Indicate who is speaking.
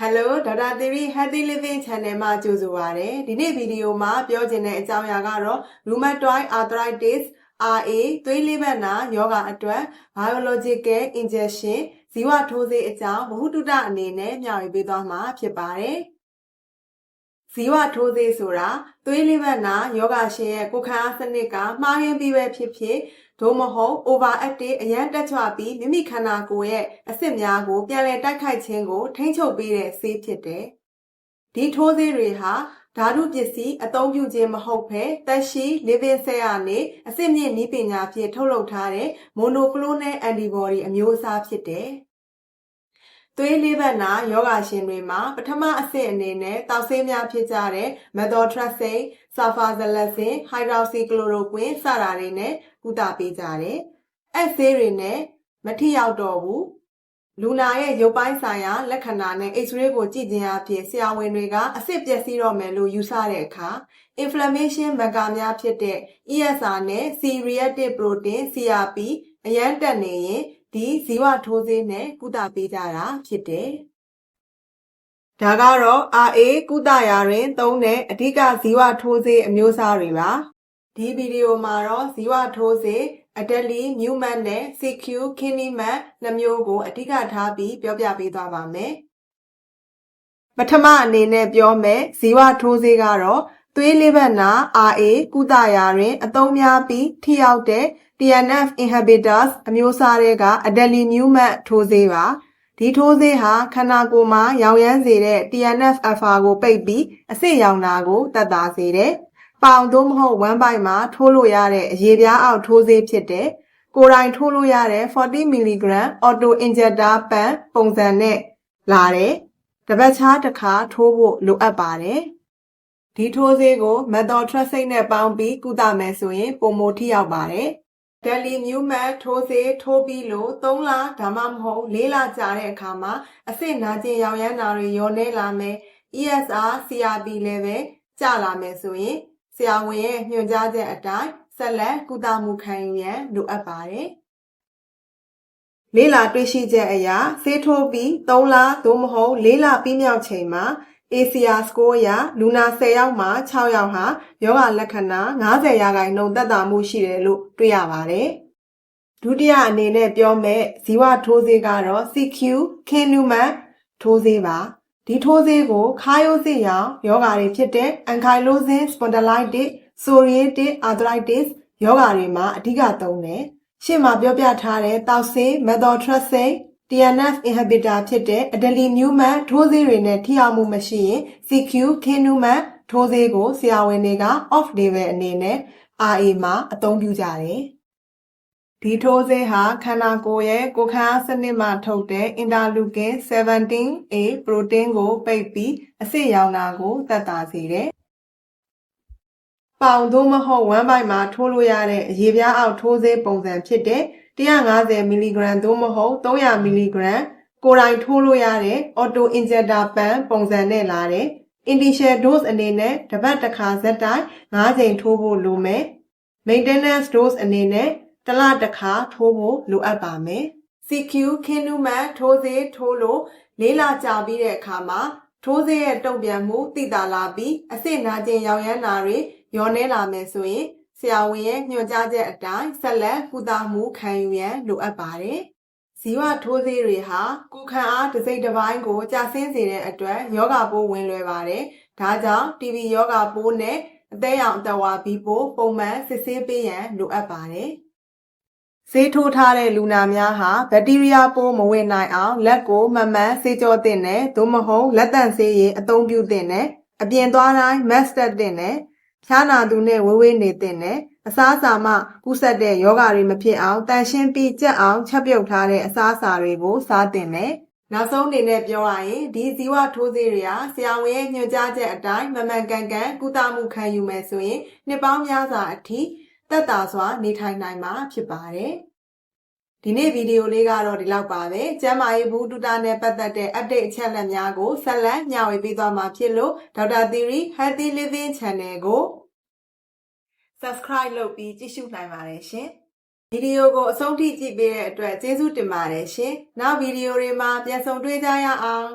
Speaker 1: Hello ဒေါက်တာသီရိ Healthy Living Channel မှာကြိုဆိုပါရစေ။ဒီနေ့ဗီဒီယိုမှာပြောချင်တဲ့အကြောင်းအရာကတော့ Rheumatoid Arthritis RA သွေးလေးပတ်နာယောဂအတွက် Biological Injection ဇီဝထိုးဆေးအကြောင်းဗဟုသုတအနေနဲ့မျှဝေပေးသွားမှာဖြစ်ပါတယ်။ဇီဝထိုးဆေးဆိုတာသွေးလေးပတ်နာယောဂရှင်ရဲ့ကိုယ်ခံအားစနစ်ကမှားယွင်းပြီးပဲဖြစ်သို့မဟုတ် overactive အရန်တက်ချွပြီးမိမိခန္ဓာကိုယ်ရဲ့အဆစ်များကိုပြန်လည်တိုက်ခိုက်ခြင်းကိုထိန်းချုပ်ပေးတဲ့ဆေးဖြစ်တယ်။ဒီထိုးဆေးတွေဟာဓာတုပစ္စည်းအသုံးပြုခြင်းမဟုတ်ဘဲသက်ရှိ living cell ကနေအဆစ်မြင့်နည်းပညာဖြင့်ထုတ်လုပ်ထားတဲ့ monoclonal antibody အမျိုးအစားဖြစ်တယ်။သွေးလေးပတ်နာယောဂရှင်တွေမှာပထမအဆင့်အနေနဲ့တောက်ဆေးများဖြစ်ကြတဲ့ methotrexate, sulfasalazine, hydroxychloroquine စတာတွေနဲ့ကုသပေးကြတယ်။အဲ့ဆေးတွေနဲ့မထိရောက်တော့ဘူး။လူနာရဲ့ရုပ်ပိုင်းဆိုင်ရာလက္ခဏာနဲ့ X-ray ကိုကြည့်ခြင်းအပြင်ဆရာဝန်တွေကအဆစ်ပျက်စီးတော့မယ်လို့ယူဆတဲ့အခါ inflammation marker များဖြစ်တဲ့ ESR နဲ့ C-reactive protein CRP အရန်တက်နေရင်ဒီဇီဝထိုးဆေးနဲ့ကုသပေးကြတာဖြစ်တယ်။ဒါကတော့ RA ကုသရာတွင်သုံးတဲ့အဓိကဇီဝထိုးဆေးအမျိုးအစားတွေပါ။ဒီဗီဒီယိုမှာတော့ဇီဝထိုးဆေး Adalimumab နဲ့ CQ Kinumab နှစ်မျိုးကိုအဓိကထားပြီးပြောပြပေးသွားပါမယ်။ပထမအနေနဲ့ပြောမယ်ဇီဝထိုးဆေးကတော့သွေးလေးပတ်နာ RA ကုသရာတွင်အသုံးများပြီးထိရောက်တဲ့ TNF inhibitors အမျိုးအစားတွေက Adalimumab ထိုးဆေးပါ။ဒီထိုးဆေးဟာခန္ဓာကိုယ်မှာရောင်ရမ်းစေတဲ့ TNF alpha ကိုပိတ်ပြီးအဆစ်ရောင်တာကိုသက်သာစေတယ်။ပေါင်သို့မဟုတ်ဝမ်းပိုက်မှာထိုးလို့ရတဲ့အရေပြားအောက်ထိုးဆေးဖြစ်တဲ့ကိုယ်တိုင်ထိုးလို့ရတဲ့ 40mg auto injector pen ပုံစံနဲ့လာတယ်။တစ်ပတ်ခြားတစ်ခါထိုးဖို့လိုအပ်ပါတယ်။ဒီထိုးဆေးကို methotrexate နဲ့ပေါင်းပြီးကုသမယ်ဆိုရင်ပိုမိုထိရောက်ပါတယ်။ Adalimumab ထိုးဆေးထိုးပြီးလို့3လဒါမှမဟုတ်4လကြာတဲ့အခါမှာအဆစ်နာကျင်ရောင်ရမ်းတာတွေလျော့နည်းလာမယ်။ ESR, CRP level ကျလာမယ်ဆိုရင်ဆရာဝန်ရဲ့ညွှန်ကြားချက်အတိုင်းဆက်လက်ကုသမှုခံယူရန်လိုအပ်ပါတယ်။လေ့လာတွေ့ရှိချက်အရဆေးထိုးပြီး3လသို့မဟုတ်4လပြီးမြောက်ချိန်မှာACR score အရလူနာ10ယောက်မှာ6ယောက်ဟာယောဂလက္ခဏာ90%သက်သာမှုရှိတယ်လို့တွေ့ရပါတယ်။ဒုတိယအနေနဲ့ပြောမဲ့ဇီဝထိုးဆေးကတော့ CQ Kinumab ထိုးဆေးပါ။ဒီထိုးဆေးကိုခါးရိုးစစ်ရောင်ယောဂါတွေဖြစ်တဲ့ ankylosing spondylitis, psoriatic arthritis ယောဂါတွေမှာအဓိကသုံးတယ်။ရှေ့မှာပြောပြထားတဲ့တောက်ဆေး methotrexate TNF inhibitor ဖြစ်တဲ့ Adalimumab ထိုးဆေးတွေနဲ့ထိရောက်မှုမရှိရင် CQ Kinumab ထိုးဆေးကိုဆရာဝန်တွေက off label အနေနဲ့ RA မှာအသုံးပြုကြတယ်။ဒီထိုးဆေးဟာခန္ဓာကိုယ်ရဲ့ကိုယ်ခံအားစနစ်မှထုတ်တဲ့ interleukin 17A ပရိုတင်းကိုပိတ်ပြီးအဆစ်ရောင်တာကိုသက်သာစေတယ်။ပေါင်သို့မဟုတ်ဝမ်းပိုက်မှာထိုးလို့ရတဲ့အရေပြားအောက်ထိုးဆေးပုံစံဖြစ်တဲ့150mg သို့မဟုတ် 300mg ကိုယ်တိုင်ထိုးလို့ရတဲ့ auto injector pen ပုံစံနဲ့လာတယ်။ initial dose အနေနဲ့တစ်ပတ်တစ်ခါဇက်တိုင်း5ချိန်ထိုးဖို့လိုမယ်။ maintenance dose အနေနဲ့တစ်လတစ်ခါထိုးဖို့လိုအပ်ပါမယ်။ CQ Kinumab ထိုးဆေးထိုးလို့4လကြာပြီးတဲ့အခါမှာထိုးဆေးရဲ့တုံ့ပြန်မှုသိသာလာပြီးအဆစ်နာကျင်ရောင်ရမ်းတာတွေလျော့နည်းလာမယ်ဆိုရင်ဆရာဝန်ရဲ့ညွှန်ကြားချက်အတိုင်းဆက်လက်ကုသမှုခံယူရန်လိုအပ်ပါတယ်။ဇီဝထိုးဆေးတွေဟာကိုယ်ခံအားတစ်စိတ်တစ်ပိုင်းကိုကျဆင်းစေတဲ့အတွက်ယောဂပိုးဝင်လွယ်ပါတယ်။ဒါကြောင့် TB ယောဂပိုးနဲ့အသက်ရောင်အသက်ဝါဘီပိုးပုံမှန်စစ်ဆေးပေးရန်လိုအပ်ပါတယ်။ဆေးထိုးထားတဲ့လူနာများဟာဘက်တီးရီးယားပိုးမဝင်နိုင်အောင်လက်ကိုမှန်မှန်ဆေးကြောသင့်တယ်။သို့မဟုတ်လက်သန့်ဆေးရည်အသုံးပြုသင့်တယ်။အပြင်သွားတိုင်း mask တပ်သင့်တယ်။ဖျားနာသူနဲ့ဝေးနေသင့်တယ်။အစားအစာမှကူးစက်တဲ့ယောဂတွေမဖြစ်အောင်တန်ရှင်းပြီးကြက်အောင်ချက်ပြုတ်ထားတဲ့အစားအစာတွေကိုစားသင့်တယ်။နောက်ဆုံးအနေနဲ့ပြောရရင်ဒီဇီဝထိုးဆေးတွေဟာဆရာဝန်ရဲ့ညွှန်ကြားချက်အတိုင်းမှန်မှန်ကန်ကန်ကုသမှုခံယူမယ်ဆိုရင်နှစ်ပေါင်းများစွာအထိသက်သာစွာနေထိုင်နိုင်မှာဖြစ်ပါတယ်။ဒီနေ့ဗီဒီယိုလေးကတော့ဒီလောက်ပါပဲ။ကျန်းမာရေးဘူးတူတာနဲ့ပတ်သက်တဲ့ update အချက်အလက်များကိုဆက်လက်မျှဝေပေးသွားမှာဖြစ်လို့ဒေါက်တာသီရိ Healthy Living Channel ကို subscribe လုပ်ပြီးကြည့်ရှုနိုင်ပါတယ်ရှင်။ဗီဒီယိုကိုအဆုံးထိကြည့်ပေးတဲ့အတွက်ကျေးဇူးတင်ပါတယ်ရှင်။နောက်ဗီဒီယိုတွေမှာပြန်ဆုံတွေ့ကြရအောင်။